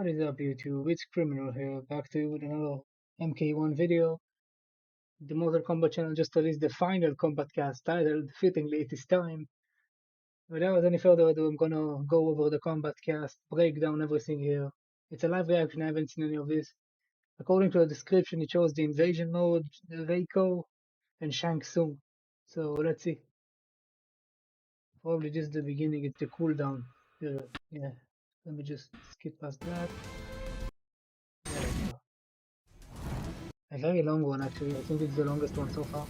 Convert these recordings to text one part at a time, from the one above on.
What is up, YouTube? It's Criminal here, back to you with another MK1 video. The Mortal Kombat channel just released the final Kombat cast titled, fittingly, it is time. Without any further ado, I'm gonna go over the Kombat cast, break down everything here. It's a live reaction, I haven't seen any of this. According to the description, it shows the invasion mode, Reiko, and Shang. So let's see. Probably just the beginning, it's the cooldown. Yeah, let me just skip past that. There we go. A very long one, actually. I think it's the longest one so far.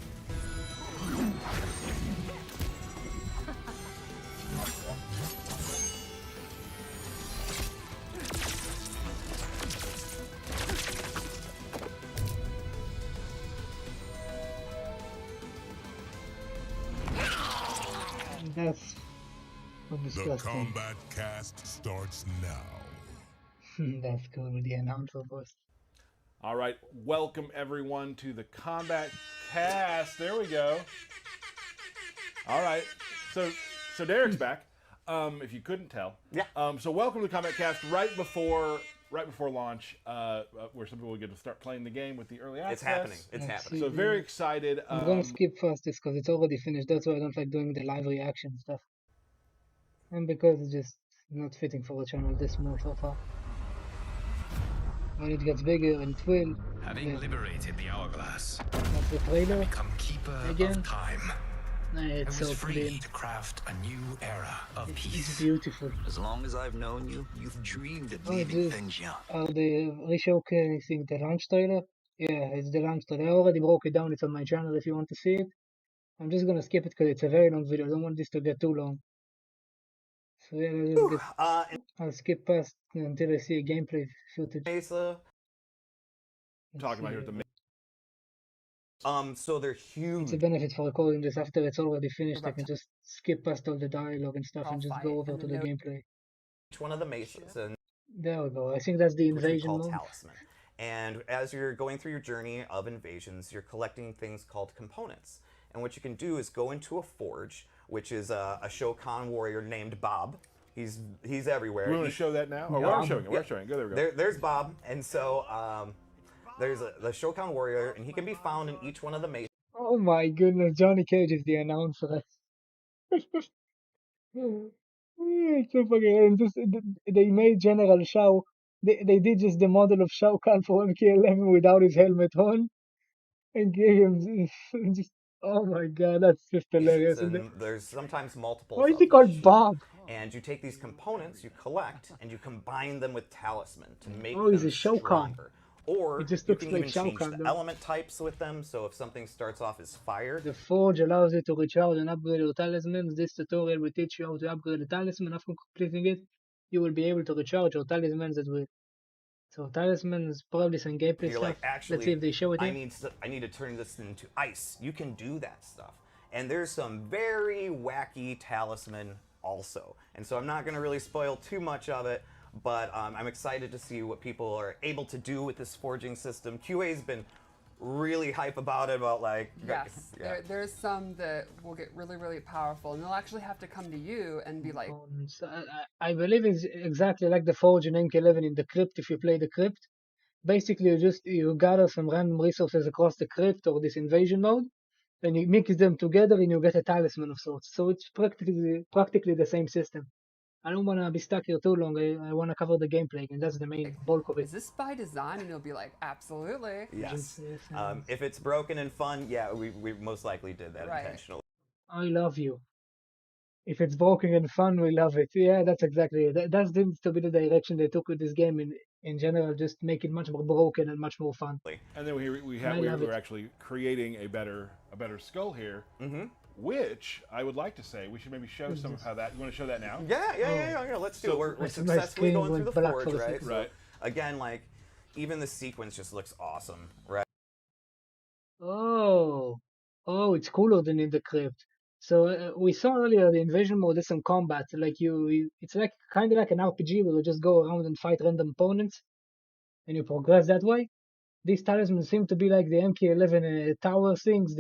That's disgusting. The Kombat cast starts now. That's cool with the announcer voice. All right, welcome everyone to the Kombat cast. There we go. All right, so Derek's back. If you couldn't tell, Yeah. So welcome to the Kombat cast right before launch, where some people will get to start playing the game with the early access. It's happening. It's Let's happening. see. So very excited. I'm gonna skip past this because it's already finished. That's why I don't like doing the live reaction stuff. And because it's just not fitting for a channel this small so far. When it gets bigger and it will. Having liberated the hourglass, That's the trailer. become keeper Again? of time. It's I was so free clean. to craft a new era of It's peace. beautiful. As long as I've known you, you've dreamed of Oh, leaving this things young. are the re-showcasing the launch trailer. Yeah, it's the launch trailer. I already broke it down. It's on my channel if you want to see it. I'm just gonna skip it because it's a very long video. I don't want this to get too long. So yeah, I'll skip past until I see a gameplay footage. Mesa. Let's talking about see. here at the So they're It's huge. a benefit for recording this after it's already finished. I can just skip past all the dialogue and stuff and just go over to the gameplay. Each one of the mesas, and There we go. I think that's the which we invasion call mode. talisman. And as you're going through your journey of invasions, you're collecting things called components. And what you can do is go into a forge, which is a Shokan warrior named Bob. He's everywhere. We want to show that now? Oh, we're showing it. We're showing it. Go, there we go. There's Bob, and so there's the Shokan warrior, and he can be found in each one of the mesas. Oh my goodness, Johnny Cage is the announcer. It's so fucking and just they made General Shao. They did just the model of Shao Kahn for MK11 without his helmet on and gave him just oh my god, that's just hilarious. And there's sometimes multiple. Why is he called Bob? And you take these components, you collect, and you combine them with talisman to make Oh, he's them a Shao Kahn. stronger. Or It just you looks can like even Shao change Kahn, the though. element types with them. So if something starts off as fire, The Forge allows you to recharge and upgrade your talismans. This tutorial will teach you how to upgrade the talisman. After completing it, you will be able to recharge your talismans as well. So talismans, probably some gameplay you're stuff. like, actually, Let's see if they show it I here. need to turn this into ice. You can do that stuff. And there's some very wacky talisman also. And so I'm not going to really spoil too much of it, but I'm excited to see what people are able to do with this forging system. QA's been really hype about it, about like... Yes, there's some that will get really, really powerful, and they'll actually have to come to you and be like... I believe it's exactly like the Forge in MK11 in the crypt if you play the crypt. Basically, you gather some random resources across the crypt or this invasion mode, and you mix them together and you get a talisman of sorts. So it's practically the same system. I don't want to be stuck here too long. I want to cover the gameplay, and that's the main bulk of it. Is this by design? And you'll be like, absolutely. Yes. If it's broken and fun, yeah, we most likely did that intentionally. I love you. If it's broken and fun, we love it. Yeah, that's exactly it. That seems to be the direction they took with this game in general. Just make it much more broken and much more fun. And then we're actually creating a better skull here. Mm-hmm. Which I would like to say we should maybe show some of how that. You want to show that now? Yeah. Let's do it. We're my successfully screen going through went the black forge, for a right? second. So, again, like even the sequence just looks awesome, right? Oh, it's cooler than in the crypt. So we saw earlier the invasion mode is some combat. Like it's like kind of like an RPG where you just go around and fight random opponents, and you progress that way. These talismans seem to be like the MK11 tower things,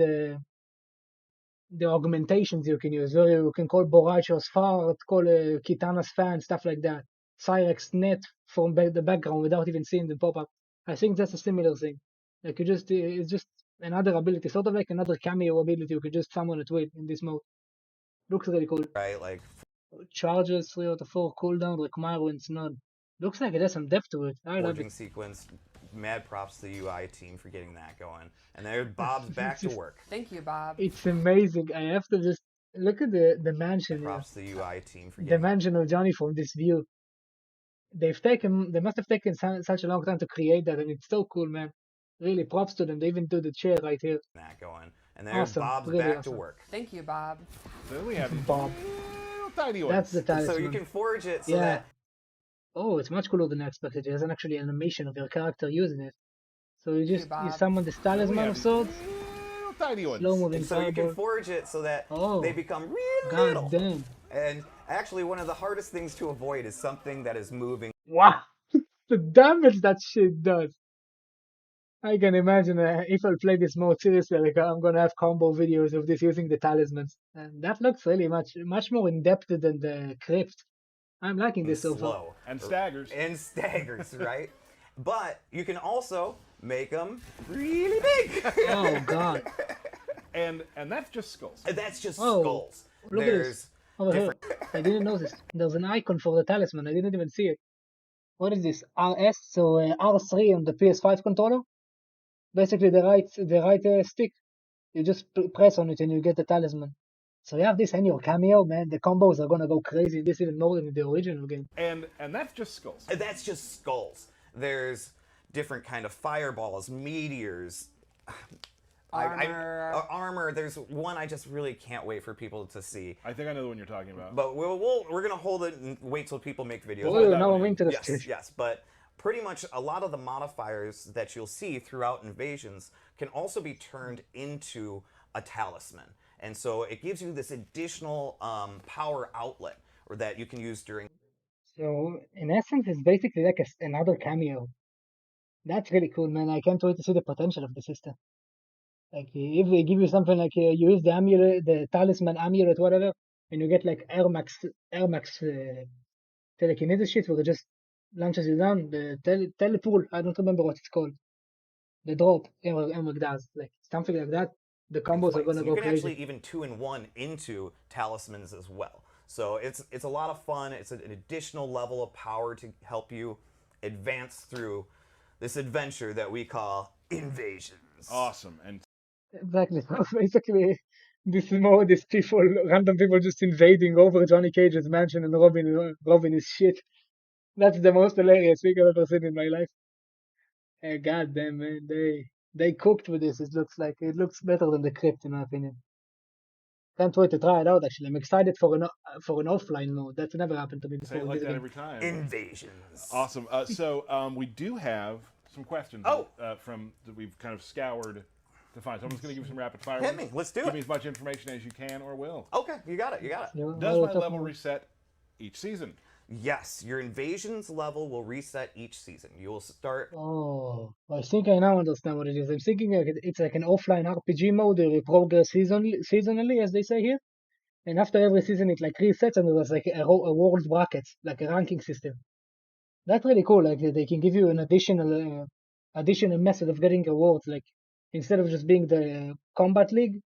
the augmentations you can use, where you can call Borracho's fart, call Kitana's fan, stuff like that. Cyrex net from the background without even seeing the pop up. I think that's a similar thing. Like it's just another ability, sort of like another cameo ability. You could just summon it with in this mode. Looks really cool. right? Like Charges 3 out of 4 cooldown, requirements none. Looks like it has some depth to it. I love forging it. sequence. Mad props to the UI team for getting that going. And there, Bob's back to work. Thank you, Bob. It's amazing. I have to just look at the mansion here. Props to the UI team for The getting mansion of Johnny from this view. They must have taken such a long time to create that, and it's so cool, man. Really, props to them. They even do the chair right here. that going. And there's Awesome, Bob's really back awesome. to work. Thank you, Bob. So we have Bob. little tiny ones. That's the talisman. So you can forge it so Yeah. that Oh, it's much cooler than I expected. It has an actually animation of your character using it. So you just Bob. summon this talisman have of sorts. little tiny ones. Slow moving so you can fireball. forge it so that Oh. they become really God little. damn. And actually, one of the hardest things to avoid is something that is moving. Wow. The damage that shit does. I can imagine if I play this mode seriously, like I'm gonna have combo videos of this using the talismans, and that looks really much more in depth than the crypt. I'm liking this so far. Slow And staggers. and staggers, right? But you can also make them really big. Oh god! And that's just skulls. That's just Oh, skulls. Look at There's this over here. I didn't notice. There's an icon for the talisman. I didn't even see it. What is this? RS, so R3 on the PS5 controller. Basically, the right stick. You just press on it and you get the talisman. So you have this in your cameo, man. The combos are gonna go crazy. This even more than in the original game. And that's just skulls. that's just skulls. There's different kind of fireballs, meteors, Armor. armor. There's one I just really can't wait for people to see. I think I know the one you're talking about. But we're gonna hold it and wait till people make videos. Oh, that now one I'm in. interested. Yes, but pretty much a lot of the modifiers that you'll see throughout invasions can also be turned into a talisman. And so it gives you this additional power outlet or that you can use during. So in essence, it's basically like another cameo. That's really cool, man. I can't wait to see the potential of the system. Like if they give you something like you use the amulet, the talisman amulet, whatever, and you get like Air Max telekinesis shit where it just launches you down. The telepool, I don't remember what it's called. The drop, Emmerich does, like something like that. The combos are fights. gonna And go you can crazy. actually even 2-in-1 into talismans as well. So it's a lot of fun. It's an additional level of power to help you advance through this adventure that we call invasions. Awesome. And Exactly. So basically, this mode is random people just invading over Johnny Cage's mansion and robbing his shit. That's the most hilarious thing I've ever seen in my life. God damn, man, they cooked with this. It looks better than the crypt in my opinion. Can't wait to try it out. Actually, I'm excited for an offline mode. That's never happened to me say before it in like this that game. every time. Invasions. Awesome. So we do have some questions from that we've kind of scoured to find. So I'm just going to give you some rapid fire. Hit ones. me. Let's do Give it. me as much information as you can or will. Okay, you got it. Does my level reset each season? Yes, your invasions level will reset each season. You will start. Oh, I think I now understand what it is. I'm thinking it's like an offline RPG mode where you progress seasonally, as they say here. And after every season, it like resets and there's like a world bracket, like a ranking system. That's really cool. Like they can give you an additional method of getting awards. Like instead of just being the combat league,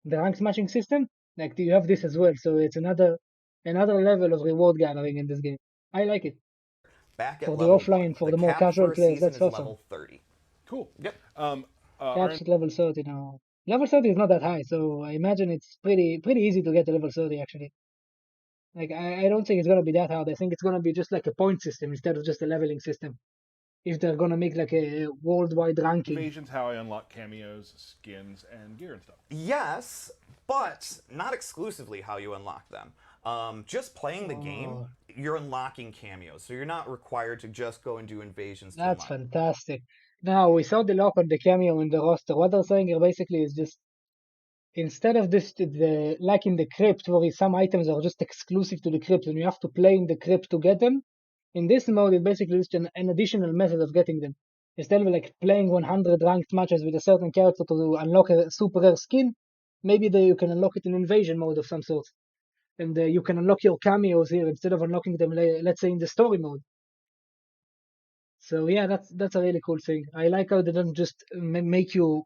the rank smashing system, like you have this as well. So it's another level of reward gathering in this game. I like it. Back at For the level offline, 1. for the more cap casual for a players, season that's is awesome. level 30. Cool. Yep. Caps at level 30 now. Level 30 is not that high, so I imagine it's pretty easy to get to level 30 actually. Like I don't think it's gonna be that hard. I think it's gonna be just like a point system instead of just a leveling system. If they're gonna make like a worldwide ranking. Invasions, how I unlock cameos, skins, and gear and stuff. Yes, but not exclusively how you unlock them. Just playing the game, you're unlocking cameos, so you're not required to just go and do invasions. That's fantastic. Now we saw the lock on the cameo in the roster. What they're saying here basically is just instead of this, like in the crypt, where some items are just exclusive to the crypt and you have to play in the crypt to get them. In this mode, it basically is an additional method of getting them. Instead of like playing 100 ranked matches with a certain character to unlock a super rare skin, maybe you can unlock it in invasion mode of some sort. and you can unlock your cameos here instead of unlocking them, let's say, in the story mode. So yeah, that's a really cool thing. I like how they don't just make you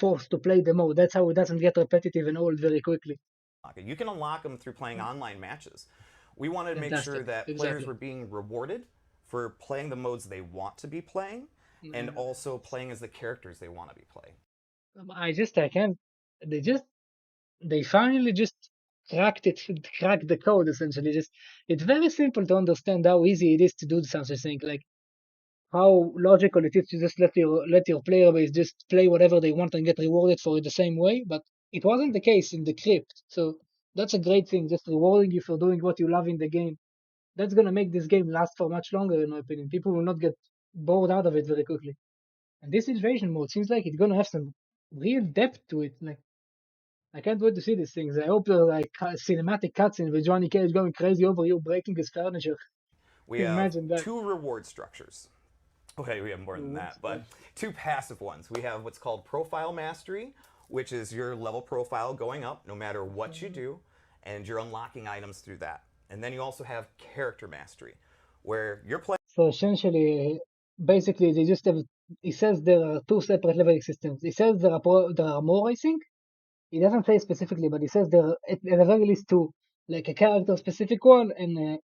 forced to play the mode. That's how it doesn't get repetitive and old very quickly. You can unlock them through playing online matches. We wanted to make sure Fantastic. that players Exactly. were being rewarded for playing the modes they want to be playing, and also playing as the characters they want to be playing. I can't. They finally just cracked the code essentially. Just it's very simple to understand how easy it is to do such a thing. Like how logical it is to just let your player base just play whatever they want and get rewarded for it the same way. But it wasn't the case in the crypt, so that's a great thing. Just rewarding you for doing what you love in the game. That's gonna make this game last for much longer, in my opinion. People will not get bored out of it very quickly. And this invasion mode seems like it's gonna have some real depth to it. Like I can't wait to see these things. I hope they're like cinematic cutscenes with Johnny Cage going crazy over you, breaking his furniture. We have Imagine that. 2 reward structures. Okay, we have more than that, but 2 passive ones. We have what's called Profile Mastery, which is your level profile going up no matter what you do, and you're unlocking items through that. And then you also have Character Mastery, where you're playing. So essentially, basically, they just have. It says there are 2 separate leveling systems. It says there are more, I think. It doesn't say specifically, but it says there are, at the very least 2, like a character specific one and a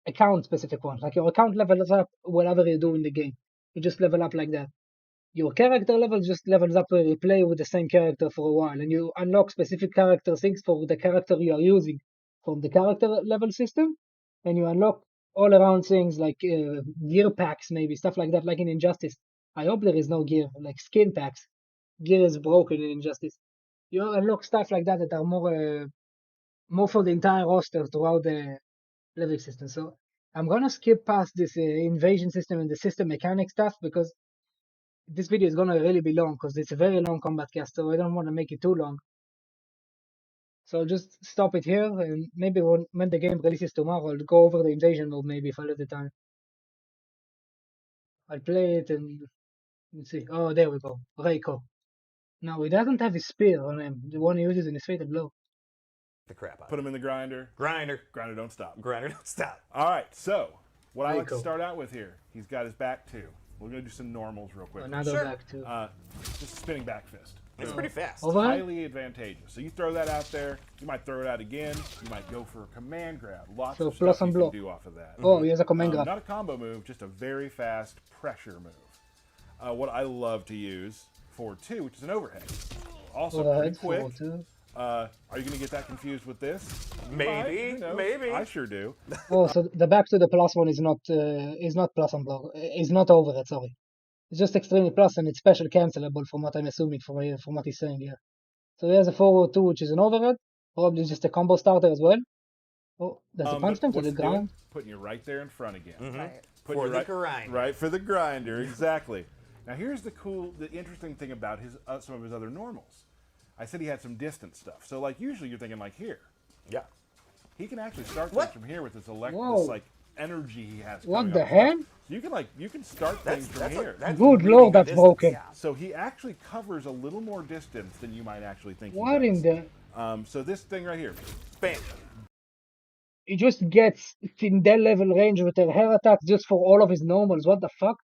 account specific one. Like your account levels up whatever you do in the game. You just level up like that. Your character level just levels up when you play with the same character for a while, and you unlock specific character things for the character you are using from the character level system, and you unlock all around things like gear packs, maybe stuff like that, like in Injustice. I hope there is no gear, like skin packs. Gear is broken in Injustice. You unlock stuff like that that are more for the entire roster throughout the level system. So I'm gonna skip past this invasion system and the system mechanic stuff because this video is gonna really be long because it's a very long combat cast, so I don't want to make it too long. So I'll just stop it here, and maybe when the game releases tomorrow, I'll go over the invasion mode maybe if I have the time. I'll play it and let's see. Oh, there we go. Reiko. No, he doesn't have his spear on him. The one he uses in his fatal blow. The crap out. Put them in the grinder. Grinder. Grinder, don't stop. Grinder, don't stop. All right, so what I like to Reiko. start out with here, he's got his back two. We're going to do some normals real quick. Another Sure. back too. Just spinning back fist. It's pretty fast. Overhead? Highly advantageous. So you throw that out there. You might throw it out again. You might go for a command grab. Lots So of plus stuff and you blow. can do off of that. Oh, he has a command grab. Not a combo move, just a very fast pressure move. What I love to use for two, which is an overhead. Also Overhead, pretty quick. 4-2. Are you going to get that confused with this? Maybe, Who knows? maybe. I sure do. Oh, so the back to the plus one is not plus and blow. Is not overhead. Sorry, it's just extremely plus and it's special cancelable from what I'm assuming from what he's saying here. So he has a 4-2, which is an overhead. Probably just a combo starter as well. Oh, does it punch them to what's the it doing? ground? Putting you right there in front again. Right. Putting For you the right, grinder. Right for the grinder, exactly. Now here's the interesting thing about his some of his other normals. I said he had some distant stuff. So like usually you're thinking like here. Yeah. He can actually start What? things from here with this Whoa. this like energy he has. What coming the up. heck? You can start things from here. That's Good really lord, that's distance. broken. Yeah. So he actually covers a little more distance than you might actually think. What he in does. the? So this thing right here. Bam. He just gets in that level range with a hair attack just for all of his normals. What the fuck?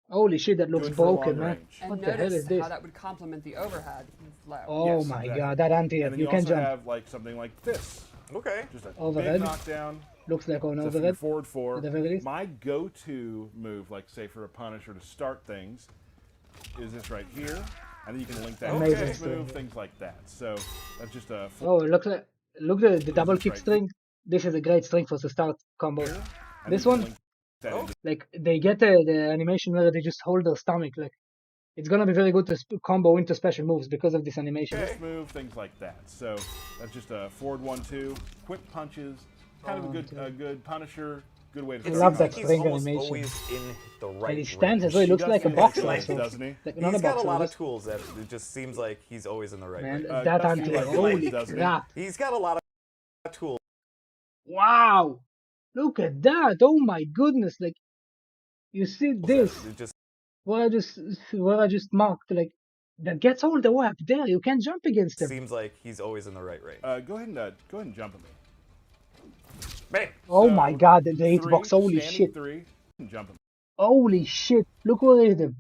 Holy shit, that looks Good for long broken, man. range. And What the hell is notice this? how that would complement the overhead. Low. Oh Yes, my exactly. god, that anti And then you you can also jump. have like something like this. Okay. Just a Overhead. big knockdown. Looks like an That's your overhead. forward four. At the very least. My go-to move, like say for a Punisher to start things, is this right here, and then you can link that to Amazing this string. move, things like that. So that's just a Oh, look at the double this kick right string. This is a great string for the start combo. here, and This then you one, can link that into like they get the animation where they just hold their stomach. Like it's gonna be very good to combo into special moves because of this animation. this move, things like that. So that's just a forward 1-2, quick punches, kind of a good Punisher, good way to I start love off. that He's string almost animation. always in the right And he stands range. as well. He looks does like a feel boxer, like also. doesn't he? Like not He's a got a boxer. lot of just- tools that it just seems like he's always in the right Man, range. that Dusty anti, like holy Blade, doesn't he? crap! He's got a lot of tools. Wow, look at that! Oh my goodness! Like you see this That just where I just marked like That gets all the way up there. You can't jump against them. Seems like he's always in the right range. Go ahead and jump at me. Bam! Oh So, my god, the 3, hitbox, holy standing shit. 3, and jump at me. Holy shit. Look where it is him.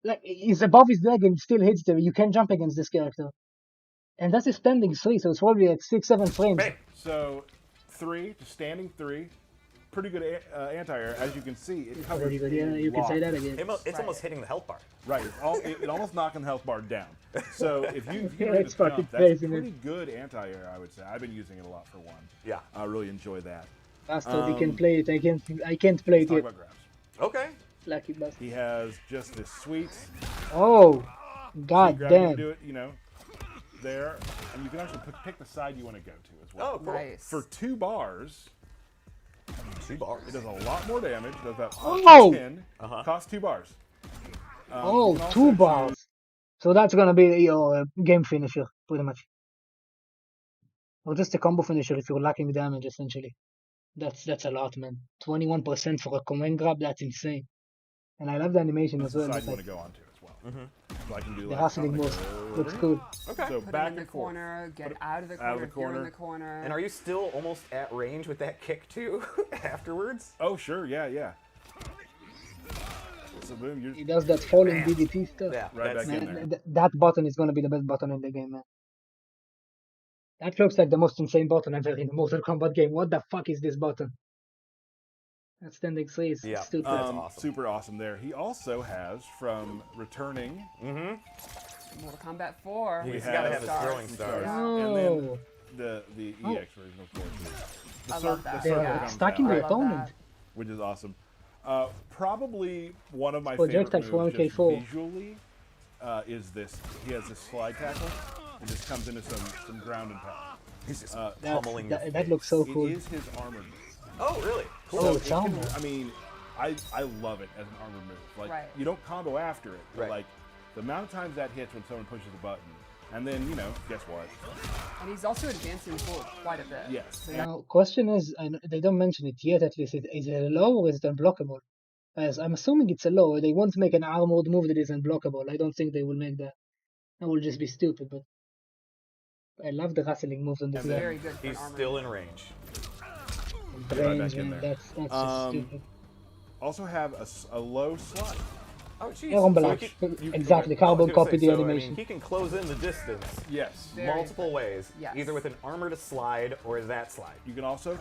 Like, he's above his leg and still hits them. You can't jump against this character. And that's a standing 3, so it's probably like 6-7 frames. Bam! So 3, just standing 3, pretty good anti-air. As you can see, it covers Very good, yeah, a you can say lot. that again. It's almost hitting the health bar. Right, it almost knocking the health bar down. So if you Yeah, read it's the fucking jump, that's crazy, man. pretty good anti-air, I would say. I've been using it a lot for 1. Yeah. I really enjoy that. Bastard, he can play it. I can't play it Talk yet. about grabs. Okay. Lucky bastard. He has just this sweet. Oh, So god you grab it, you damn. do it, there, and you can actually pick the side you want to go to as well. Oh, cool. Nice. For 2 bars, 2 bars. it does a lot more damage. Does that Oh! 10, costs 2 bars. You Oh, can also 2 choose- bars. So that's gonna be your game finisher, pretty much. Or just a combo finisher if you're lacking damage, essentially. That's a lot, man. 21% for a command grab, that's insane. And I love the animation That's as the well. side It's you want like to go onto as well. So I can do the like hustling I'm gonna moves. go Looks over good. Okay. So Put back it in the and forth. corner, get out of the out of corner the if you're in corner. the corner. And are you still almost at range with that kick too afterwards? Oh sure, yeah. So boom, you're He does that falling DDT stuff. Yeah. right that's- back in Man, there. that button is gonna be the best button in the game, man. That looks like the most insane button ever in a Mortal Kombat game. What the fuck is this button? That standing 3 is Yeah. stupid. That's awesome. Super awesome there. He also has from returning Mortal Kombat 4. He's have got to have his stars. throwing stars. Yeah. and then Oh, the EX version of course. I love that. they circle are comes stacking out, the I love opponent. that. which is awesome. Probably one of my Projectile favorite for moves just 1K4. visually is this. He has this slide tackle. It just comes into some ground and pound. He's just That's, pummeling your that looks so It cool. is his armor move. Oh, really? Cool. Oh, So it's it can- armor. I mean, I love it as an armor move. Like Right. you don't combo after it, but Right. like the amount of times that hits when someone pushes a button, and then guess what? And he's also advancing forward quite a bit. Yes. Now, question is, they don't mention it yet. At least, is it a low or is it unblockable? As I'm assuming it's a low. They won't make an armored move that is unblockable. I don't think they will make that. That will just be stupid. But I love the wrestling moves on this And It's then guy. very good for He's an armor. still in range. right Range, back in man, there. that's just stupid. Also have a low slide. Oh, jeez. Yeah, on So black. he can- Exactly, I was Carbon gonna copied say, the so, I mean, animation. he can close in the distance Yes. Very multiple ways, Yes. either with an armored slide or that slide. You can also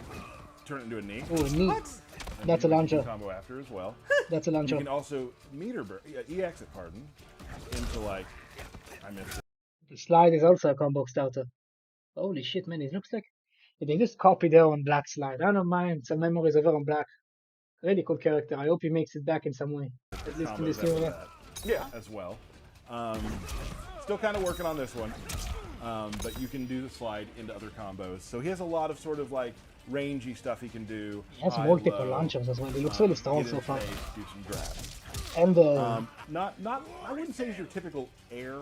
turn it into a knee. Oh, neat. and That's you a can launcher. combo after as well. That's a You launcher. can also EX it, pardon, into like I missed it. The slide is also a combo starter. Holy shit, man! It looks like they just copied her on black slide. I don't mind some memories of her on black. Really cool character. I hope he makes it back in some way. At least in Combos this after new one. that Yeah. as well. Still kind of working on this one, but you can do the slide into other combos. So he has a lot of sort of like rangy stuff he can do. He has high, multiple low, launchers as well. He looks really strong get so in far. phase, do some grabs. And Not. I wouldn't say he's your typical air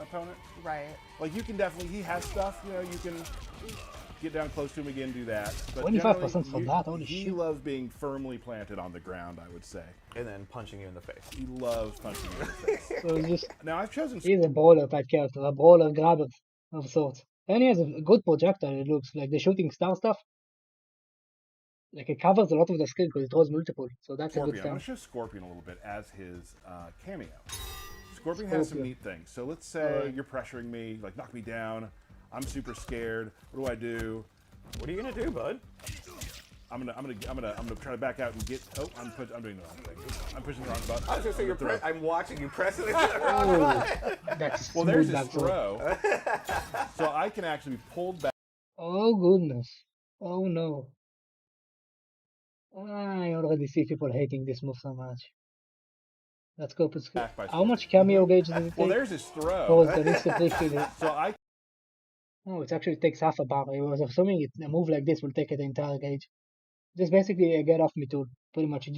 opponent. Right. Like you can definitely, he has stuff. You can get down close to him again, do that. But 25% generally, for that, holy he shit. loves being firmly planted on the ground. I would say And then punching you in the face. he loves punching you in the face. so he's just Now I've chosen. he's a brawler type character, a brawler grabber of sorts. And he has a good projectile. It looks like the shooting star stuff. Like it covers a lot of the screen because it throws multiple. So that's a good Scorpion. I'm going thing. to show Scorpion a little bit as his cameo. Scorpion has some Scorpion. neat things. So let's say you're pressuring me, like knock me down. I'm super scared. What do? What are you gonna do, bud? I'm gonna try to back out and get. Oh, I'm doing the wrong thing. I'm pushing the wrong button. I was gonna say I'm gonna throw. I'm watching you press it. That's Well, there's smooth his back throw. throw. So I can actually be pulled back. Oh goodness. Oh no. I already see people hating this move so much. Let's go. Back by How much cameo gauge does it Well, take? there's his Oh, throw. it's the instant refill. So I Oh, it actually takes half a bar. I was assuming a move like this will take the entire gauge. Just basically a get off me tool. Pretty much.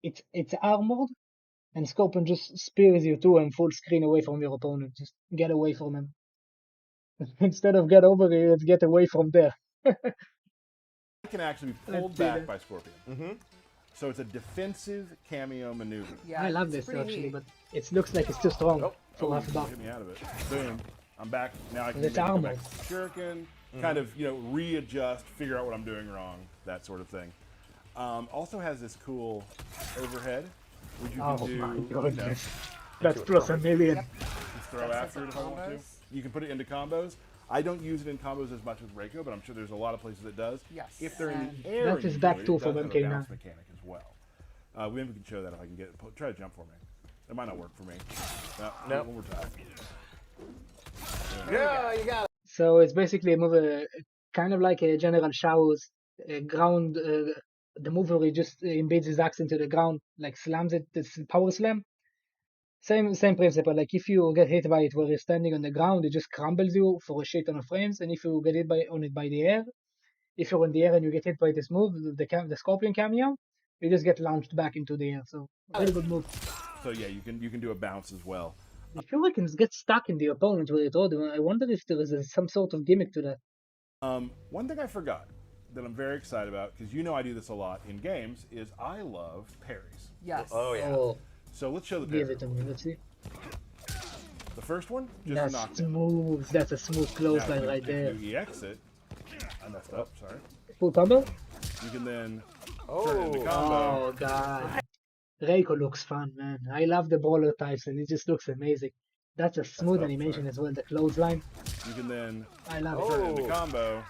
It's armored, and Scorpion just spears you too and full screen away from your opponent. Just get away from him. Instead of get over here, let's get away from there. can actually be pulled Let's see back that. by Scorpion. So it's a defensive cameo maneuver. Yeah, I love it's this pretty actually, neat. but it looks like it's too strong for Oh, half a you buff. hit me out of it. Boom. I'm back. Now I can It's maybe go armored. back to shuriken, kind of, readjust, figure out what I'm doing wrong, that sort of thing. Also has this cool overhead, which you can Oh do, my you know, goodness. That's plus a million. just throw after it if I want to. combos. You can put it into combos. I don't use it in combos as much with Reiko, but I'm sure there's a lot of places it does. Yes. If they're in And the air, that and is you back do it, too it from does have MK a bounce now. mechanic as well. Maybe we can show that if I can get it. Try to jump for me. It might not work for me. No, Nope. one more time. Yeah, you got it. So it's basically a move, kind of like a General Shao's ground, the move where he just embeds his axe into the ground, like slams it, this power slam. Same principle. Like if you get hit by it while you're standing on the ground, it just crumbles you for a shit ton of frames. And if you get hit on it by the air, if you're in the air and you get hit by this move, the Scorpion cameo, you just get launched back into the air. So really good move. So yeah, you can do a bounce as well. The Shurikens get stuck in the opponent when they throw them. I wonder if there is some sort of gimmick to that. One thing I forgot that I'm very excited about, because I do this a lot in games, is I love parries. Yes. Oh yeah. Oh, So let's show the parry. give it to me. Let's see. The first one, just a That's knockdown. smooth. That's a smooth clothesline right there. You exit. I messed up, sorry. Full combo? You can then turn it into combo. Oh god. Reiko looks fun, man. I love the brawler types and it just looks amazing. That's a smooth up, animation sorry. as well, the clothesline. You can then I love turn it. it into combo.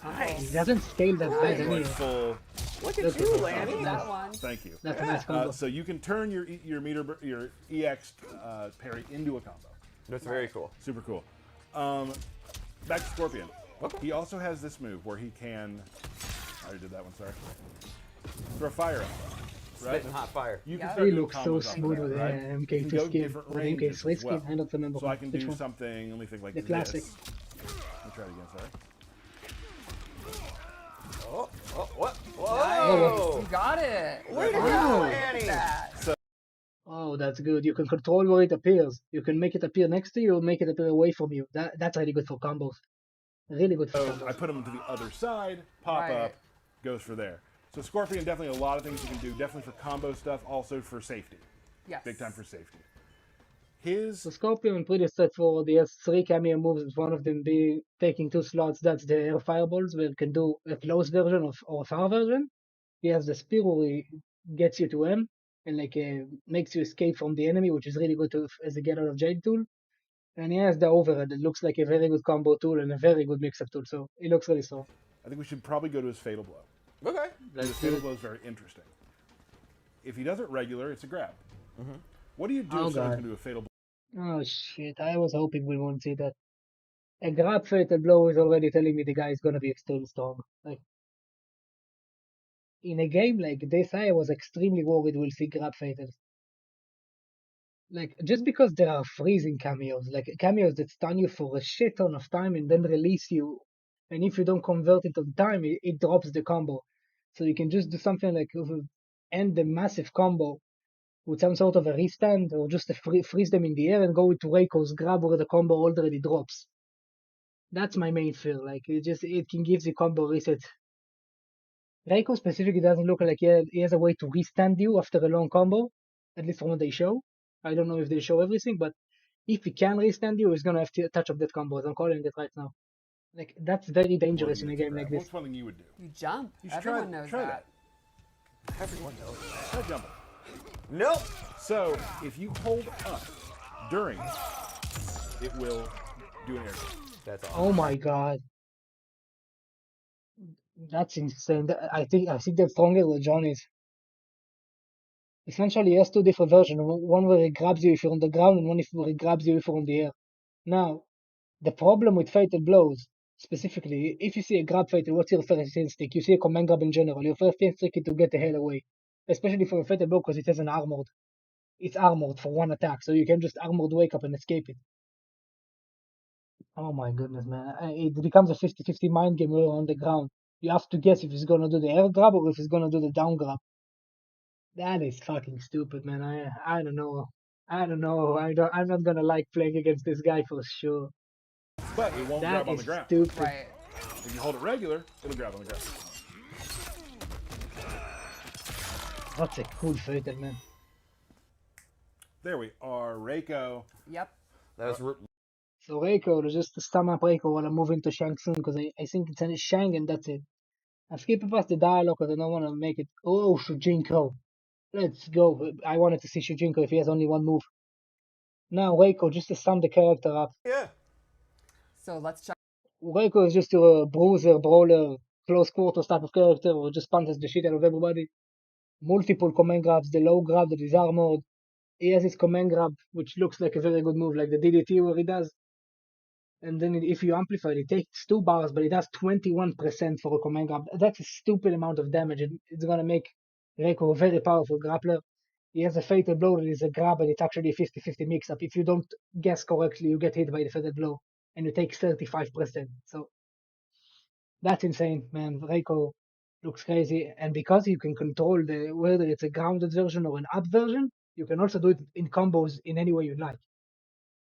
It doesn't scale that bad Like anyway. full. Look Look at you, at Lanny. That one. Thank you. That's a nice combo. So you can turn your EX parry into a combo. That's very cool. Super cool. Back to Scorpion. He also has this move where he can. I already did that one. Sorry. Throw fire at him, right? Spitting hot fire. You can Yeah. start He doing looks so combos off smooth that, with right? the You MK2 can go skin different or the ranges MK3 as skin. well. I don't remember So I can which do one. something. Let me think like The this. classic. Let me try it again. Sorry. What? You Whoa! got it. Way to go, Wow. Lanny! That. Oh, that's good. You can control where it appears. You can make it appear next to you or make it appear away from you. That's really good for combos. Really good for So combos. I put him to the other side, pop Right. up, goes for there. So Scorpion, definitely a lot of things you can do, definitely for combo stuff, also for safety. Yes. Big time for safety. His, So Scorpion pretty straightforward. He has three cameo moves, with one of them being taking two slots. That's the air fireballs, where you can do a close version or a far version. He has the spear where he gets you to him and makes you escape from the enemy, which is really good as a get out of jail tool. And he has the overhead. It looks like a very good combo tool and a very good mix-up tool. So it looks really strong. I think we should probably go to his Fatal Blow. Okay. His Fatal Blow is very interesting. If he does it regular, it's a grab. What do you do Oh, if someone's God. going to do a Fatal Blow? Oh shit! I was hoping we won't see that. A grab fatal blow is already telling me the guy is gonna be extremely strong. Like in a game like this, I was extremely worried we'll see grab fatals. Like just because there are freezing cameos, like cameos that stun you for a shit ton of time and then release you, and if you don't convert it on time, it drops the combo. So you can just do something like end the massive combo with some sort of a restand or just freeze them in the air and go into Reiko's grab where the combo already drops. That's my main fear. Like it can give the combo reset. Reiko specifically doesn't look like he has a way to restand you after a long combo, at least from what they show. I don't know if they show everything, but if he can restand you, he's gonna have to touch of that combo. I'm calling it right now. Like that's very dangerous in a game like this. What's one thing you would do? You jump. You should Everyone knows try that. Everyone knows that. Try jumping. Nope. So if you hold up during, it will do an air kick. That's all. Oh my god, that's insane. I think that's stronger than Johnny's. Essentially, he has two different versions. One where he grabs you if you're on the ground, and one where he grabs you if you're on the air. Now, the problem with fatal blows, specifically, if you see a grab fatal, what's your first instinct? You see a command grab in general. Your first instinct is to get the hell away, especially for a fatal blow because it has an armored. It's armored for one attack, so you can just armored wake up and escape it. Oh my goodness, man. It becomes a 50-50 mind game when you're on the ground. You have to guess if he's gonna do the air grab or if he's gonna do the down grab. That is fucking stupid, man. I don't know. I don't know. I'm not gonna like playing against this guy for sure. But it won't That grab on is the ground. stupid. Right. If you hold it regular, it'll grab on the ground. That's a cool fatal, man. There we are, Reiko. Yep. That was So Reiko, just to sum up Reiko while I move into Shang soon, because I think it's a Shang and that's it. I'm skipping past the dialogue because I don't want to make it, oh, Shujinko. Let's go. I wanted to see Shujinko if he has only one move. Now Reiko, just to sum the character up. yeah. So let's check. Reiko is just a bruiser, brawler, close quarters type of character who just punches the shit out of everybody. Multiple command grabs, the low grab that is armored. He has his command grab, which looks like a very good move, like the DDT where he does. And then if you amplify it, it takes 2 bars, but it does 21% for a command grab. That's a stupid amount of damage. It's going to make Reiko a very powerful grappler. He has a fatal blow that is a grab, and it's actually a 50-50 mix-up. If you don't guess correctly, you get hit by the fatal blow, and you take 35%. So that's insane, man. Reiko looks crazy. And because you can control whether it's a grounded version or an up version, you can also do it in combos in any way you like.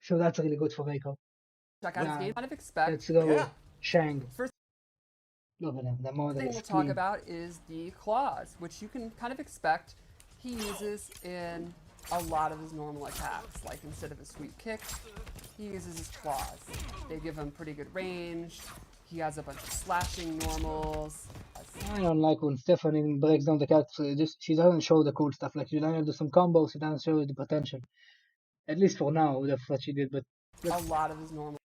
So that's really good for Reiko. Check out his Yeah. game. Kind of expect. Let's go Yeah. Shang. First Look at him. The more thing that we'll is talk clean. about is the claws, which you can kind of expect he uses in a lot of his normal attacks. Like instead of a sweep kick, he uses his claws. They give him pretty good range. He has a bunch of slashing normals. I don't like when Stephanie breaks down the character. She doesn't show the cool stuff. Like she doesn't do some combos. She doesn't show the potential. At least for now, that's what she did. But A lot of his normal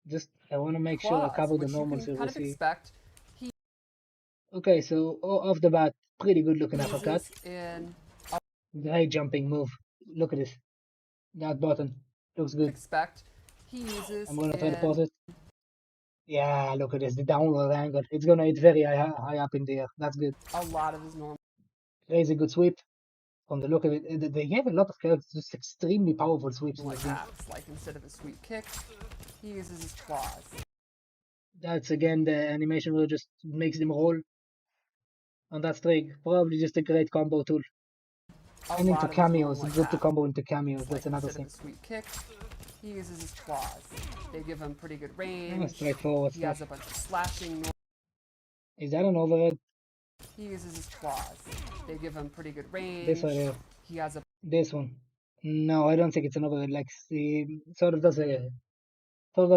just I want to make sure I claws, cover the which you normals can here. kind We'll of see. expect he Okay, so off the bat, pretty good looking uppercut. uses in Great jumping move. Look at this. That button looks good. expect he uses I'm gonna try to in pause it. Yeah, look at this. The downward angle. It's gonna hit very high up in the air. That's good. a lot of his normal Crazy good sweep. From the look of it, they gave a lot of characters just extremely powerful sweeps in this game. attacks. Like instead of a sweep kick, he uses his claws. That's again the animation where it just makes them roll. And that's Drake. Probably just a great combo tool. And into lot of his cameos. normal It's good to attacks. combo into cameos. Like That's another instead thing. of a sweep kick, he uses his claws. They give him pretty good Yeah, range. straightforward He has stuff. a bunch of slashing. Is that an overhead? He uses his claws. They give him pretty good range. This right here. He has a This one. No, I don't think it's an overhead. Like, see, sort of does a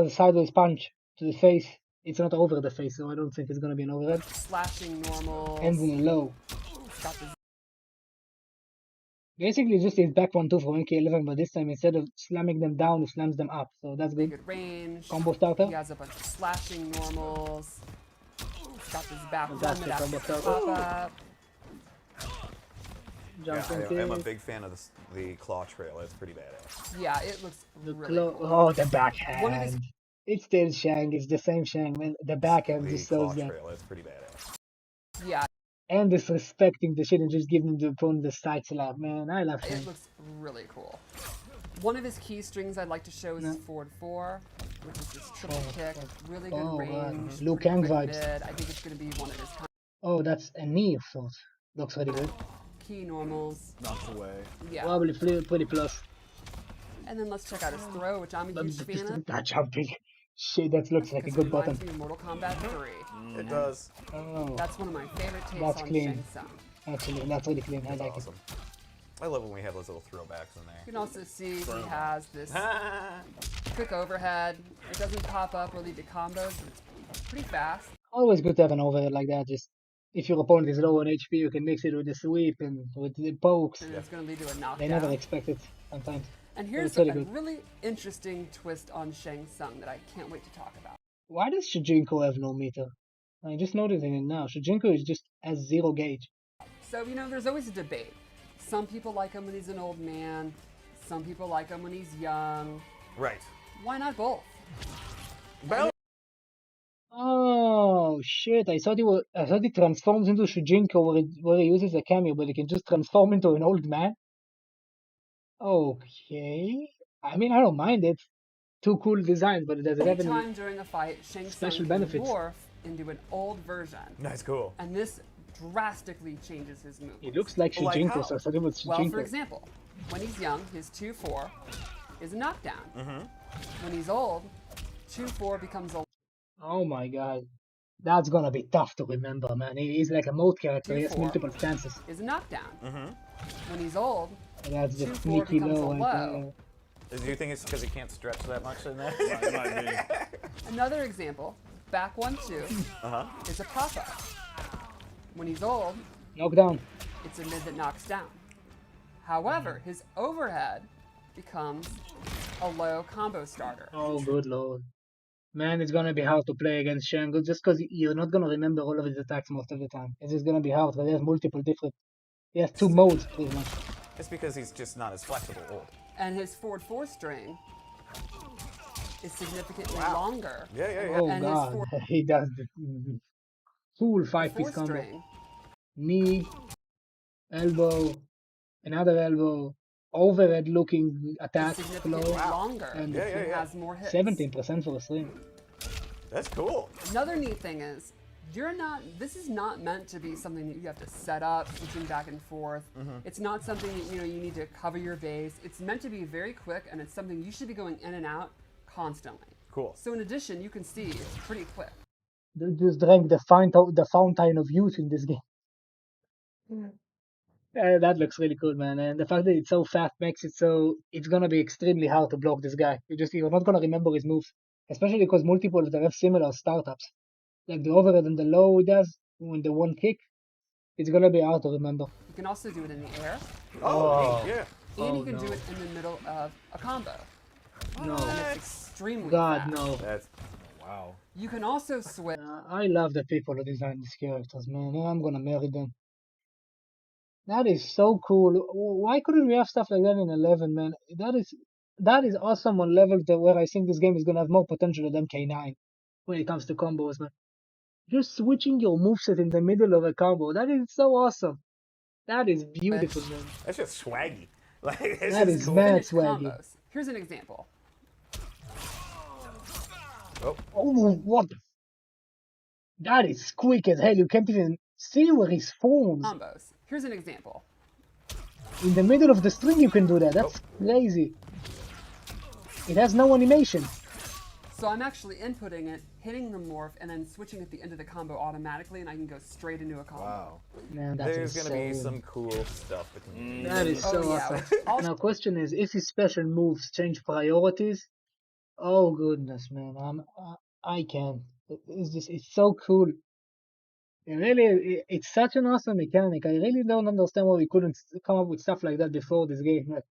sideways punch to the face. It's not over the face, so I don't think it's gonna be an overhead. slashing normals. Ends in a low. Got the Basically, just his back 1-2 for 1K11, but this time instead of slamming them down, he slams them up. So that's good. good range. Combo starter. He has a bunch of slashing normals. Got this back one Fantastic that combo has starter. pop up. Jump Yeah, into I'm a big fan of the claw trail. It's pretty badass. Yeah, it looks the really claw. cool. Oh, the One of his- backhand. It's still Shang. It's the same Shang, man. The backhand The just claw shows that. trail. It's pretty badass. Yeah, And disrespecting the shit and just giving the opponent the side slap, man. I love Shang. it looks really cool. One of his key strings I'd like to show is his forward 4, which is this triple kick. Really good Oh, range. Liu pretty Kang quick vibes. mid. I think it's going to be one of his Oh, that's a knee of sorts. Looks really good. key normals. Knocks away. Yeah. Probably pretty plus. And then let's check out his throw, which I'm a huge fan of. That jumping. Shit, that looks like a Because good it button. reminds me of Mortal Kombat 3. It does. Oh, That's one of my favorite takes That's on clean. Shang Tsung. actually, that's really clean. I That's like awesome. I love when we have those little throwbacks in You there. can also see he has this Mm. quick overhead. It doesn't pop up or lead to combos, but it's pretty fast. it. Always good to have an overhead like that. Just if your opponent is low on HP, you can mix it with the sweep and with the pokes. And it's going to lead to a knockdown. They never expect it sometimes. And here's It's really a good. really interesting twist on Shang Tsung that I can't wait to talk about. Why does Shujinko have no meter? I just noticing it now. Shujinko is just has 0 gauge. So, there's always a debate. Some people like him when he's an old man. Some people like him when he's young. Right. Why not both? Well, Oh shit! I thought he transforms into Shujinko where he uses a cameo, but he can just transform into an old man. Okay. I mean, I don't mind it. Two cool designs, but does it have any? Anytime during a fight, Shang Tsung special can benefits? morph into an old version. that's cool. And this drastically changes his movement. He looks like Like Shujinko, how? so I thought it was Well, for Shujinko. example, when he's young, his 2-4 is a knockdown. Mm-hmm. When he's old, 2-4 becomes a Oh my god. That's gonna be tough to remember, man. He's like a mode character. He has 2-4 multiple stances. is a knockdown. When he's old, And that's the 2-4 sneaky becomes a low right there. low. Do you think it's because he can't stretch that much in there? Might be. Another example, back 1-2 is a pop-up. When he's old, Knockdown. it's a mid that knocks down. However, his overhead becomes a low combo starter. Oh, good lord. Man, it's gonna be hard to play against Shang just because you're not gonna remember all of his attacks most of the time. It's just gonna be hard because he has multiple different. He has 2 modes pretty much. It's because he's just not as flexible old. And his forward 4 string is significantly longer. Yeah. Oh And his god, four- he does the full 5-piece 4th combo. string Knee, elbow, another elbow, overhead looking attack is flow, significantly longer. and It has more hits. 17% for a string. That's cool. Another neat thing is, this is not meant to be something that you have to set up, switching back and forth. It's not something that you need to cover your base. It's meant to be very quick, and it's something you should be going in and out constantly. Cool. So in addition, you can see it's pretty quick. They just drank the fountain of youth in this game. That looks really cool, man. And the fact that it's so fast makes it so it's gonna be extremely hard to block this guy. You're not gonna remember his moves, especially because multiple of them have similar startups. Like the overhead and the low he does when the one kick, it's gonna be hard to remember. You can also do it in the air, Oh, yeah. and Oh, you can do no. it in the middle of a combo. No, And it's extremely God, fast. no. That's Wow. You can also switch. I love the people who design these characters, man. I'm gonna marry them. That is so cool. Why couldn't we have stuff like that in 11, man? That is awesome on levels where I think this game is gonna have more potential than MK9 when it comes to combos, man. Just switching your moveset in the middle of a combo, that is so awesome. That is beautiful, man. that's just swaggy. Like it's That just is cool. mad Finish swaggy. combos. Here's an example. Oh, what? That is quick as hell. You can't even see where his forms. Combos. Here's an example. In the middle of the string, you can do that. That's crazy. It has no animation. So I'm actually inputting it, hitting the morph, and then switching at the end of the combo automatically, and I can go straight into a combo. Wow. Man, that's There's gonna be insane. some cool stuff that can That is so Oh, yeah. awesome. Also- Now, question is, if his special moves change priorities, oh goodness, man, I can't. It's so cool. And really, it's such an awesome mechanic. I really don't understand why we couldn't come up with stuff like that before this game. Like,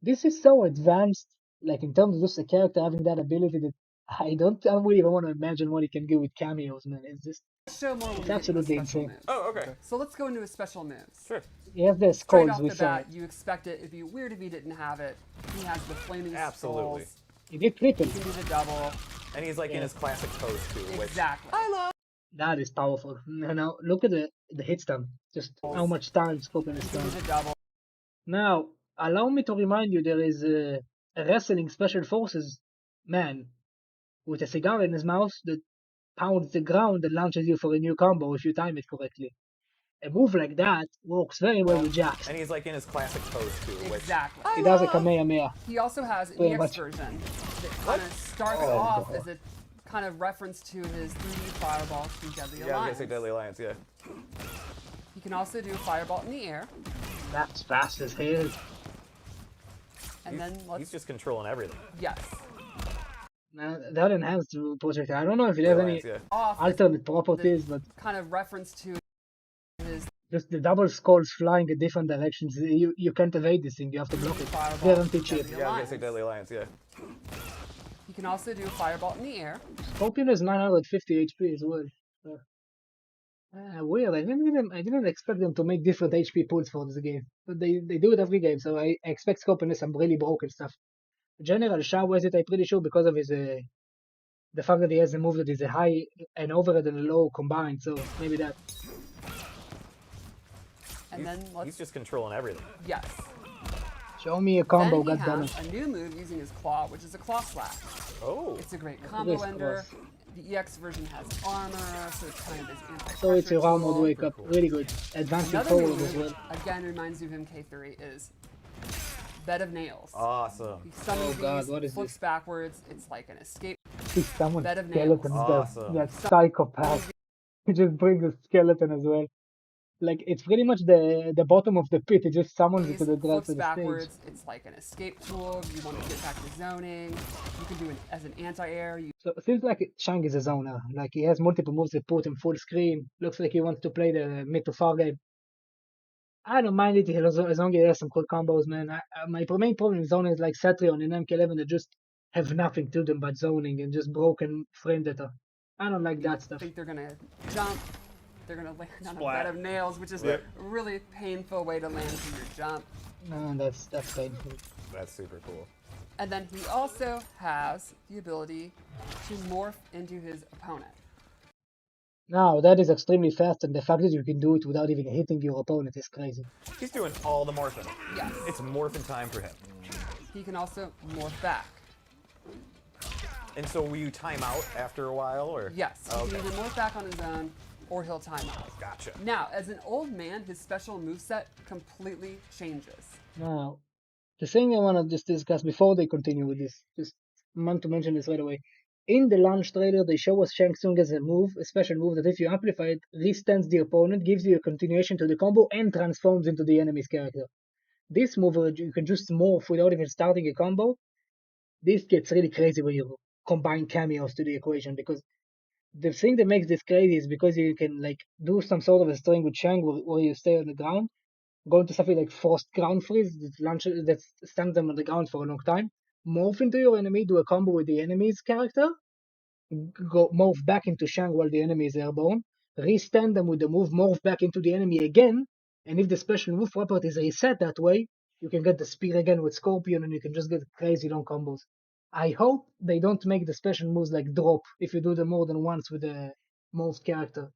this is so advanced, like in terms of just a character having that ability that I don't really even want to imagine what he can do with cameos, man. It's just, Show more when we it's get to the absolutely special insane. moves. Oh, okay. So let's go into his special moves. Sure. He has the Straight skulls off the with bat, you expect it. It'd be weird if he didn't have it. He has the flaming Absolutely. skulls. he did triple. He can do the double. And he's like in his classic pose too, which Exactly. That is powerful. Now look at the hit stun. Just how much time spoken is He can done. do the double. Now, allow me to remind you there is a wrestling special forces man with a cigar in his mouth that pounds the ground and launches you for a new combo if you time it correctly. A move like that works very well with Jax. and he's like in his classic pose too, which Exactly. He does a Kamehameha. He also has an Pretty EX much. version that kind of starts Oh, off God. as a kind of reference to his 3D fireballs from Deadly yeah, I'm gonna Alliance. say Deadly Alliance, yeah. He can also do a fireball in the air, That's fast as hell. and then He's let's just controlling everything. yes, Now, that enhanced project, I don't know if it has any Alliance, yeah. off alternate properties, but kind of reference to his just the double skulls flying in different directions, you can't evade this thing, you have to block it. fireball. Guaranteed chip. Deadly Yeah, I'm gonna say Alliance. Deadly Alliance, yeah. He can also do a fireball in the air. Scorpion is 950 HP as well. Weird. I didn't expect them to make different HP pools for this game, but they do it every game. So I expect Scorpion is some really broken stuff. General Shao has it, I'm pretty sure, because of his the fact that he has a move that is a high and overhead and a low combined. So maybe that. And then He's let's just controlling everything. yes. Show me a combo, Then he goddammit. has a new move using his claw, which is a claw slash. Oh. It's a great combo is ender. close. The EX version has armor, so it's kind of this anti-pressure So it's a round mode tool. wake up, really good. Advancing Another forward new as move, well. again, reminds you of MK3, is Bed of Nails. Awesome. He summons Oh God, these, what is flips this? backwards. It's like an escape. see someone Bed of skeleton, nails. Awesome. that psychopath. He just brings a skeleton as well. Like it's pretty much the bottom of the pit. He just summons it to the Flips to the stage. backwards. It's like an escape tool. If you want to get back to zoning, you can do it as an anti-air. So it seems like Shang is a zoner. Like he has multiple moves that put him full screen. Looks like he wants to play the mid to far game. I don't mind it as long as he has some cool combos, man. My main problem with zoning is like Satrion and MK11 that just have nothing to them but zoning and just broken frame data. I don't like that I stuff. think they're gonna jump. They're gonna land on a Splat. bed of nails, which is Yep. a really painful way to land from your jump. No, that's painful. That's super cool. And then he also has the ability to morph into his opponent. Now that is extremely fast, and the fact that you can do it without even hitting your opponent is crazy. He's doing all the morphing. Yes. It's morphin' time for him. He can also morph back. And so will you time out after a while, or? Yes. He Okay. can either morph back on his own or he'll time out. Gotcha. Now, as an old man, his special moveset completely changes. Now, the thing I want to just discuss before they continue with this, just want to mention this right away. In the launch trailer, they show us Shang Tsung as a move, a special move that if you amplify it, restands the opponent, gives you a continuation to the combo, and transforms into the enemy's character. This move, you can just morph without even starting a combo. This gets really crazy when you combine cameos to the equation, because the thing that makes this crazy is because you can like do some sort of a string with Shang where you stay on the ground, go into something like forced ground freeze that stands them on the ground for a long time, morph into your enemy, do a combo with the enemy's character, go morph back into Shang while the enemy is airborne, restand them with the move, morph back into the enemy again, and if the special move property is reset that way, you can get the spear again with Scorpion and you can just get crazy long combos. I hope they don't make the special moves like drop if you do them more than once with the morphed character.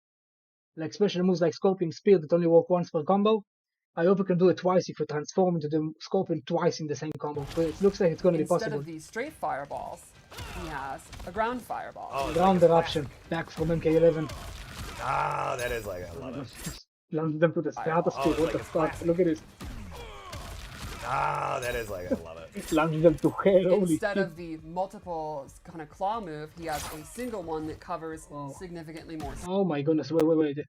Like special moves like Scorpion Spear that only work once per combo. I hope you can do it twice if you transform into the Scorpion twice in the same combo. But it looks like it's going to be Instead possible. of these straight fireballs, he has a ground fireball. Oh, it's Ground like a eruption back from MK11. Ah, that is like, I love it. Landed them to the stratosphere. Oh, it's What like the a fuck? classic. Look at this. Ah, that is like, I love it. Landed them to hell. Holy Instead shit. of the multiple kind of claw move, he has a single one that covers Oh. significantly more. Oh my goodness. Wait.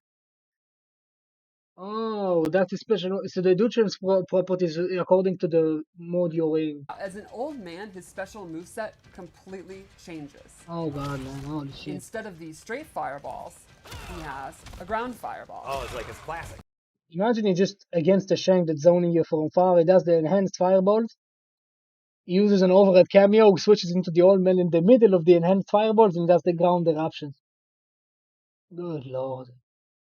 Oh, that's a special. So they do transfer properties according to the mode you're in. As an old man, his special moveset completely changes. Oh god, man. Holy shit. Instead of these straight fireballs, he has a ground fireball. Oh, it's like his classic. Imagine he just against the Shang that's zoning you from far, he does the enhanced fireballs, he uses an overhead cameo, switches into the old man in the middle of the enhanced fireballs, and does the ground eruptions. Good lord.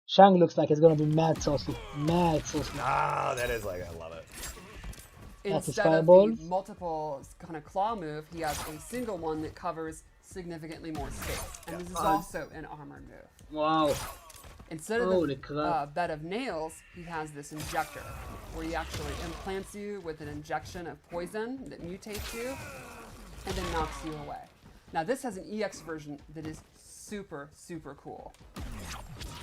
Shang looks like he's gonna be mad saucy. Mad saucy. Ah, that is like, I love it. That's his Instead of fireballs. the multiple kind of claw move, he has a single one that covers significantly more space. And this is also an armor move. Wow. Instead of Holy the crap. bed of nails, he has this injector, where he actually implants you with an injection of poison that mutates you, and then knocks you away. Now this has an EX version that is super, super cool.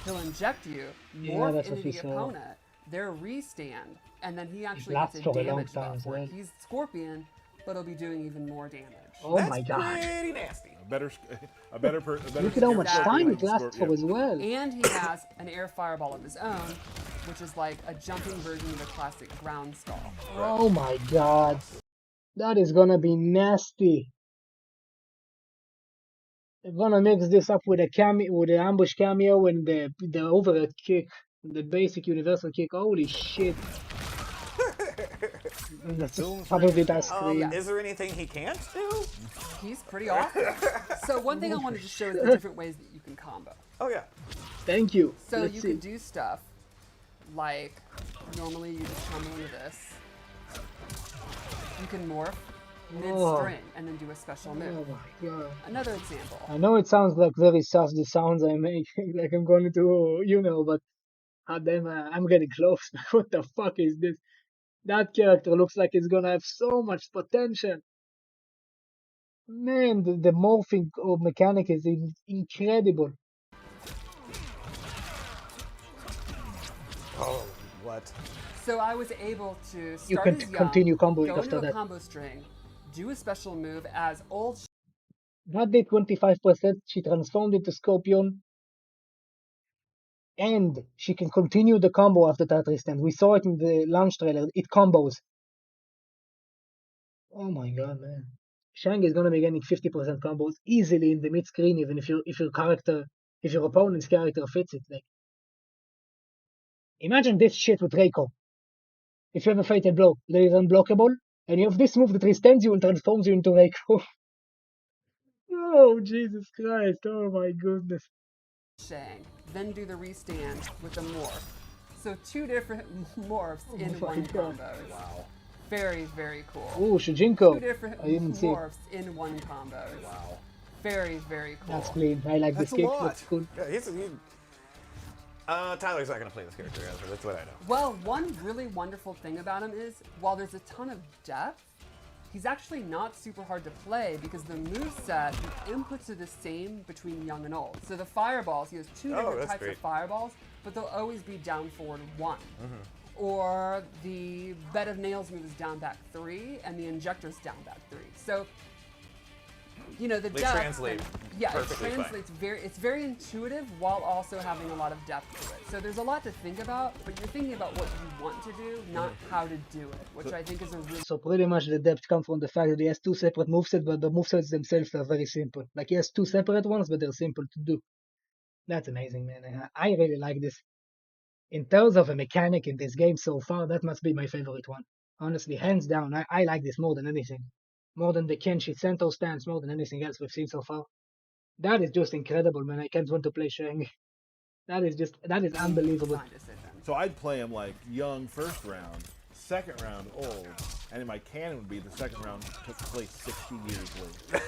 He'll inject you, Yeah, morph that's what into we the saw. opponent, their restand, and then he actually lasts gets a for a long damage time buff as for it. well. He's Scorpion, but he'll be doing even more damage. Oh That's my god. pretty nasty. A better Look at how much Scorpion time than it lasts for as well. And he has an air fireball of his own, which is like a jumping version of the classic ground skull. Oh my god. That is gonna be nasty. They're gonna mix this up with a cameo, with an ambush cameo and the overhead kick, the basic universal kick. Holy shit! That's probably that screen. Is there anything he can't do? He's pretty awesome. So one thing I wanted to show is the different ways that you can combo. Oh, yeah. Thank you. So Let's you see. can do stuff like normally you just combo into this. You can morph mid-string and then do a special move. Oh my god. Another example. I know it sounds like very sus, the sounds I make, like I'm going to, but goddamn, I'm getting close. What the fuck is this? That character looks like it's gonna have so much potential. Man, the morphing mechanic is incredible. Oh, what? So I was able to start You can as young, continue comboing go after into a that. combo string, do a special move as old That did 25%. She transformed into Scorpion, and she can continue the combo after that stand. We saw it in the launch trailer. It combos. Oh my god, man. Shang is gonna be getting 50% combos easily in the mid screen, even if your opponent's character fits it. Like, imagine this shit with Reiko. If you have a fatal blow that is unblockable, and you have this move that restends you and transforms you into Reiko. Oh, Jesus Christ. Oh my goodness. Shang, then do the restand with a morph. So 2 different morphs in my one God. combo. Wow. Very, very cool. Ooh, 2 Shujinko. different I didn't see it. morphs in one combo. Wow. Very, very cool. That's clean. I like That's this a kick. lot. That's cool. Tyler's not gonna play this character, guys. That's what I know. Well, one really wonderful thing about him is, while there's a ton of depth, he's actually not super hard to play because the moveset, the inputs are the same between young and old. So the fireballs, he has 2 different that's types great. of fireballs, but they'll always be down forward 1. Or the bed of nails move is down back 3, and the injector's down back 3. So, you know, the They depth. translate Yeah, it perfectly fine. translates it's very intuitive while also having a lot of depth to it. So there's a lot to think about, but you're thinking about what you want to do, not how to do it, which I think is a really So pretty much the depth comes from the fact that he has 2 separate movesets, but the movesets themselves are very simple. Like he has 2 separate ones, but they're simple to do. That's amazing, man. I really like this. In terms of a mechanic in this game so far, that must be my favorite one. Honestly, hands down, I like this more than anything. More than the Kenshi Sento stance, more than anything else we've seen so far. That is just incredible, man. I can't wait to play Shang. That is unbelievable. fine decision. So I'd play him like young first round, second round old, and in my canon would be the second round took place 60 years later.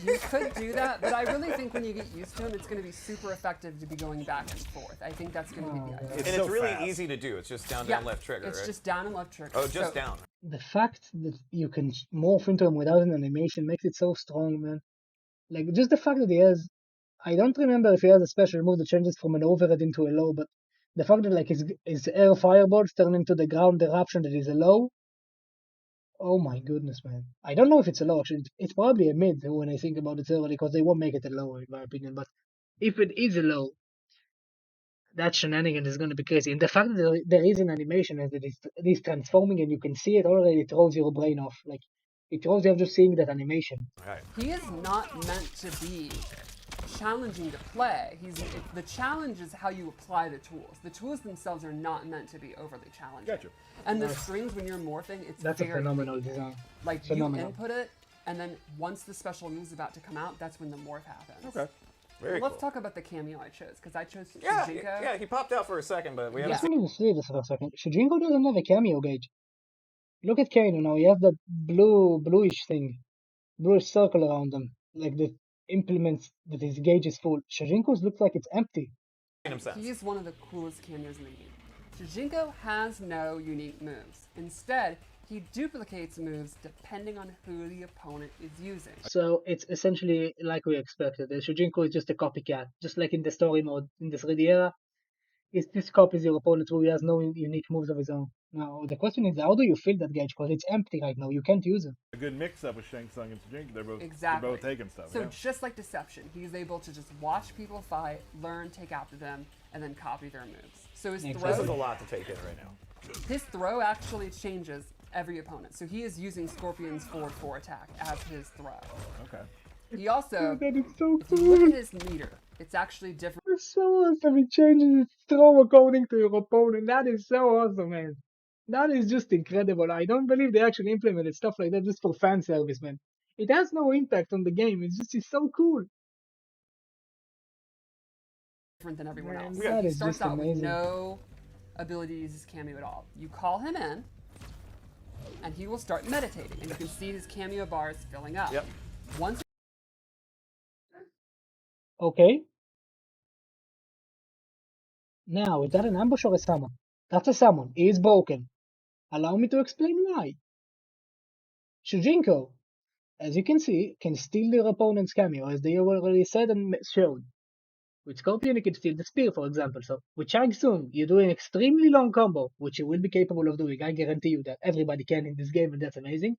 You could do that, but I really think when you get used to him, it's going to be super effective to be going back and forth. I think that's going to be the idea. And so it's really fast. easy to do. It's just down, Yeah, down, left trigger, It's right? just down and left trigger. Oh, just So- down. The fact that you can morph into him without an animation makes it so strong, man. Like, just the fact that he has. I don't remember if he has a special move that changes from an overhead into a low, but the fact that, like, his air fireballs turn into the ground eruption that is a low. Oh my goodness, man. I don't know if it's a low, actually. It's probably a mid when I think about it thoroughly, because they won't make it a low, in my opinion. But if it is a low, that shenanigan is going to be crazy. And the fact that there is an animation and that it is transforming and you can see it already throws your brain off. Like, it throws you off just seeing that animation. Right. He is not meant to be challenging to play. The challenge is how you apply the tools. The tools themselves are not meant to be overly challenging. Gotcha. And the strings, when you're morphing, it's That's a very phenomenal design. like phenomenal. you input it, and then once the special move is about to come out, that's when the morph happens. Okay. Very Let's cool. talk about the cameo I chose, because I chose Yeah, Shujinko. yeah, he popped out for a second, but we haven't Yeah. I couldn't even see this for a second. Shujinko doesn't have a cameo gauge. Look at Kano now. He has that bluish thing, bluish circle around him, like the implements that his gauge is full. Shujinko's looks like it's empty. seen him since. He is one of the coolest cameos in the game. Shujinko has no unique moves. Instead, he duplicates moves depending on who the opponent is using. So it's essentially like we expected. The Shujinko is just a copycat, just like in the story mode in the 3D era. It just copies your opponent who has no unique moves of his own. Now the question is, how do you fill that gauge? Because it's empty right now. You can't use it. A good mix-up with Shang Tsung and Jing. Exactly. They're both taking stuff. So yeah. just like Deception, he's able to just watch people fight, learn, take after them, and then copy their moves. So his Exactly. This is a throw, lot to take in right now. his throw actually changes every opponent. So he is using Scorpion's forward 4 attack as his throw. Okay. He also, That is so if you look cool. at his meter, it's actually different. It's so awesome. It changes its throw according to your opponent. That is so awesome, man. That is just incredible. I don't believe they actually implemented stuff like that just for fan service, man. It has no impact on the game. It's so cool. Than everyone Man, else. that He is starts just out with amazing. no ability to use his cameo at all. You call him in, and he will start meditating, and you can see his cameo bars filling up. Yep. Once Okay. Now, is that an ambush or a summon? That's a summon. He is broken. Allow me to explain why. Shujinko, as you can see, can steal their opponent's cameo, as they already said and showed. With Scorpion, you can steal the spear, for example. So, with Shang Tsung, you do an extremely long combo, which you will be capable of doing. I guarantee you that everybody can in this game, and that's amazing.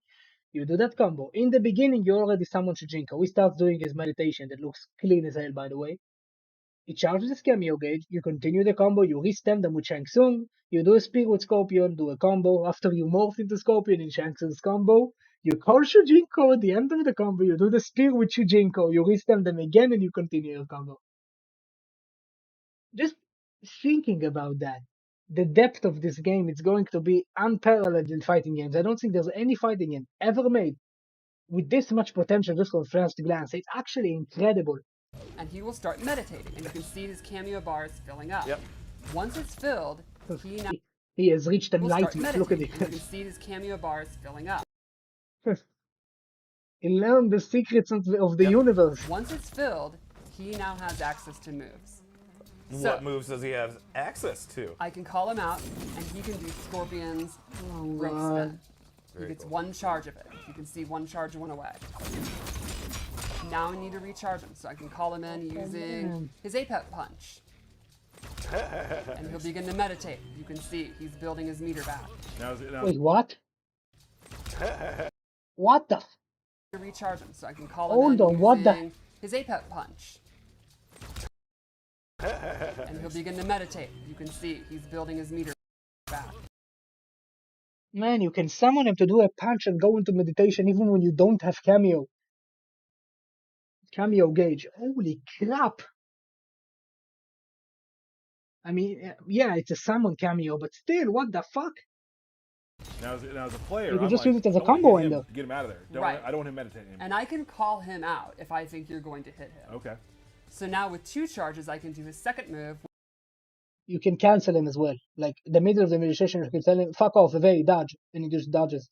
You do that combo. In the beginning, you already summon Shujinko. He starts doing his meditation that looks clean as hell, by the way. He charges his cameo gauge. You continue the combo. You re-stem them with Shang Tsung. You do a spear with Scorpion. Do a combo. After you morph into Scorpion in Shang Tsung's combo, you call Shujinko at the end of the combo. You do the spear with Shujinko. You re-stem them again, and you continue your combo. Just thinking about that, the depth of this game, it's going to be unparalleled in fighting games. I don't think there's any fighting game ever made with this much potential just from first glance. It's actually incredible. And he will start meditating, and you can see his cameo bars filling up. Yep. Once it's filled, he now He has reached will start enlightenment. Look at meditating, and you it. can see his cameo bars filling up. He learned the secrets of the Yep. universe. Once it's filled, he now has access to moves. What moves does he have access to? I can call him out, and he can do Scorpion's rope God. spin. He Very gets cool. one charge of it. You can see one charge went away. Now I need to recharge him, so I can call him in using his Apex punch. And he'll begin to meditate. You can see he's building his meter back. Now, Wait, what? What the? To recharge him, so I can call him Hold in on, what the- using his Apex punch. And he'll begin to meditate. You can see he's building his meter back. Man, you can summon him to do a punch and go into meditation even when you don't have cameo. Cameo gauge. Holy crap. I mean, yeah, it's a summon cameo, but still, what the fuck? now as a player, You can I'm just like, use it as a I wanna combo hit him, ender. Get him out of there. Right. I don't want him meditating anymore. And I can call him out if I think you're going to hit him. Okay. So now with 2 charges, I can do his second move. You can cancel him as well. Like, the middle of the meditation, you can tell him, fuck off, away, dodge, and he just dodges.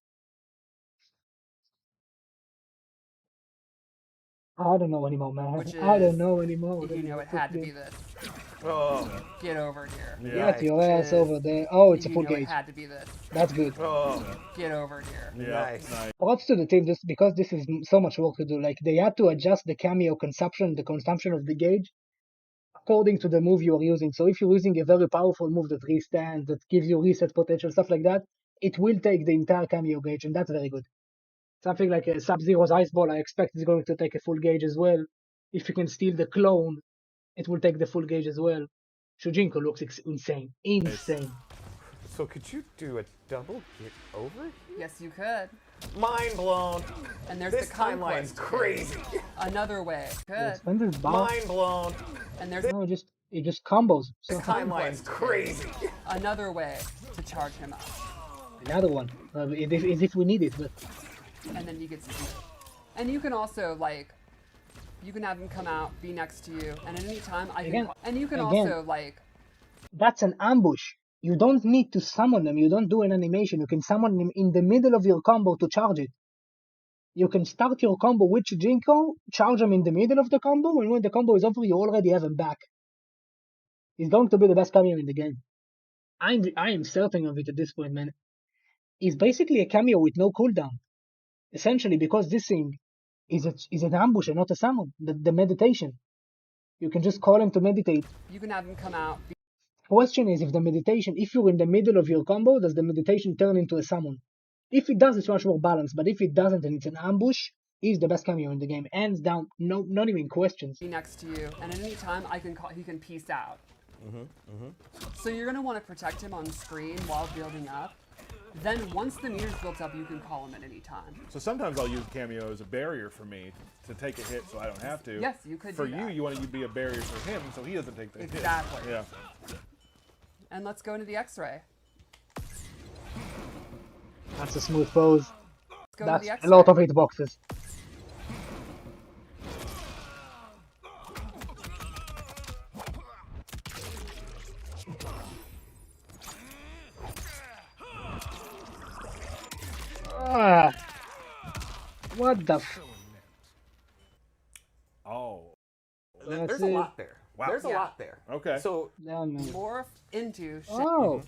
I don't know anymore, man. Which I don't is- know anymore. You know it had to be this. Oh, Get over here. Get your Which ass is- over there. Oh, it's a You full know gauge. it had to be this. That's good. oh, Get over here. Yeah. Nice. Props to the team just because this is so much work to do. Like, they had to adjust the cameo consumption, the consumption of the gauge, according to the move you are using. So if you're using a very powerful move that restands, that gives you reset potential, stuff like that, it will take the entire cameo gauge, and that's very good. Something like a Sub-Zero's Ice Ball, I expect is going to take a full gauge as well. If you can steal the clone, it will take the full gauge as well. Shujinko looks insane. Insane. So could you do a double get over here? Yes, you could. Mind blown. And there's This the timeline's conquest. crazy. Another way. Good. Spend his bar. Mind blown. And there's No, it just combos. So This timeline's crazy. another way to charge him up. another one. As if we need it, but And then he gets his move. And you can also, like, you can have him come out, be next to you, and at any time I can. Again- And you can again. also, like, that's an ambush. You don't need to summon them. You don't do an animation. You can summon them in the middle of your combo to charge it. You can start your combo with Shujinko, charge him in the middle of the combo, and when the combo is over, you already have him back. He's going to be the best cameo in the game. I am certain of it at this point, man. He's basically a cameo with no cooldown. Essentially, because this thing is an ambush and not a summon. The meditation. You can just call him to meditate. you can have him come out, be Question is if you're in the middle of your combo, does the meditation turn into a summon? If it does, it's much more balanced, but if it doesn't and it's an ambush, he's the best cameo in the game. Hands down, no, not even questions. next to you, and at any time I can call. He can peace out. So you're gonna want to protect him on screen while building up. Then once the meter's built up, you can call him at any time. So sometimes I'll use cameo as a barrier for me to take a hit, so I don't have to. Yes, you could For do you, that. you want to be a barrier for him, so he doesn't take the Exactly. hit. Yeah. And let's go into the X-ray. That's a smooth pose. Let's go That's to the a X-ray. lot of hitboxes. Ah, what the f... Oh. That's There's a it. lot there. Wow. There's a Yeah. lot there. Okay. So Yeah, man. Morph into Shang. Oh,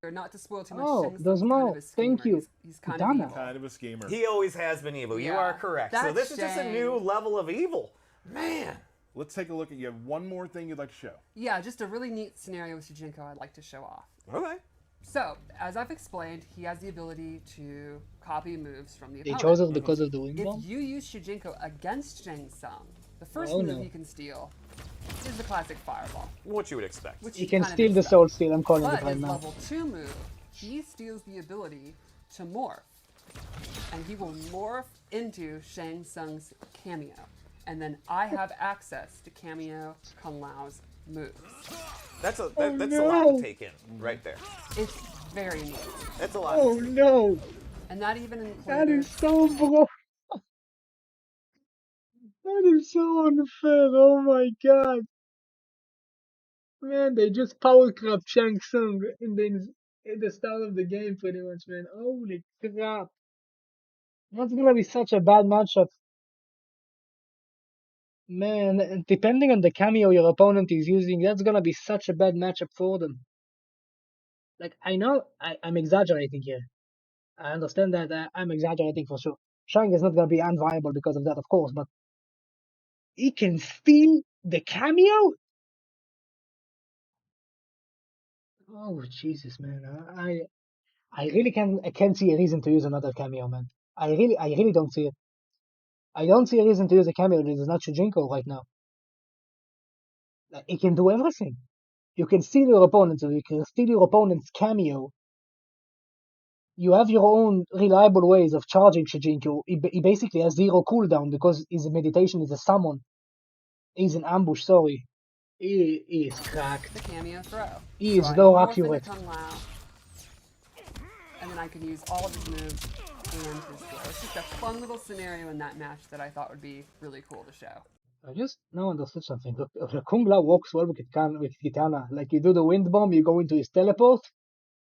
Or not to spoil too much. Oh, Shang's there's kind more. of a schemer. Thank you. He's kind Damn of it. evil. Kind of a schemer. he always has been evil. You Yeah. are correct. So That's this is just a Shang. new level of evil. Man. Let's take a look at you. Have one more thing you'd like to show. Yeah, just a really neat scenario with Shujinko I'd like to show off. Okay. So, as I've explained, he has the ability to copy moves from the They opponent. chose her because of the wind If bomb? you use Shijinko against Shang Tsung, the first Oh, move no. he can steal is the classic fireball, What you would expect. which He you can kind of steal the expect. soul steal, I'm calling But it right his now. level 2 move, he steals the ability to morph. And he will morph into Shang Tsung's cameo. And then I have access to cameo Kung Lao's moves. That's a Oh, that's a lot to no. take in right there. It's very neat. That's a lot. Oh to take. no! And that even That includes is so bro. That is so unfair. Oh my god. Man, they just power crap Shang Tsung in the start of the game pretty much, man. Holy crap. That's gonna be such a bad matchup. Man, depending on the cameo your opponent is using, that's gonna be such a bad matchup for them. Like, I know I'm exaggerating here. I understand that I'm exaggerating for sure. Shang is not gonna be unviable because of that, of course, but he can steal the cameo? Oh Jesus, man! I really I can't see a reason to use another cameo, man. I really don't see it. I don't see a reason to use a cameo that is not Shujinko right now. Like, it can do everything. You can steal your opponent's, you can steal your opponent's cameo. You have your own reliable ways of charging Shujinko. He basically has zero cooldown because his meditation is a summon. He's an ambush, sorry. He is cracked. the cameo throw. He So is I no morph accurate. into Kung Lao, and then I can use all of his moves and his throw. It's just a fun little scenario in that match that I thought would be really cool to show. I just now understood something. Look, the Kung Lao works well with Kitana. Like, you do the wind bomb, you go into his teleport,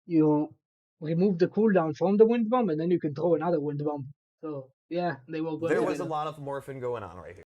you remove the cooldown from the wind bomb, and then you can throw another wind bomb. So yeah, they work well There was a together. lot of morphing going on right here.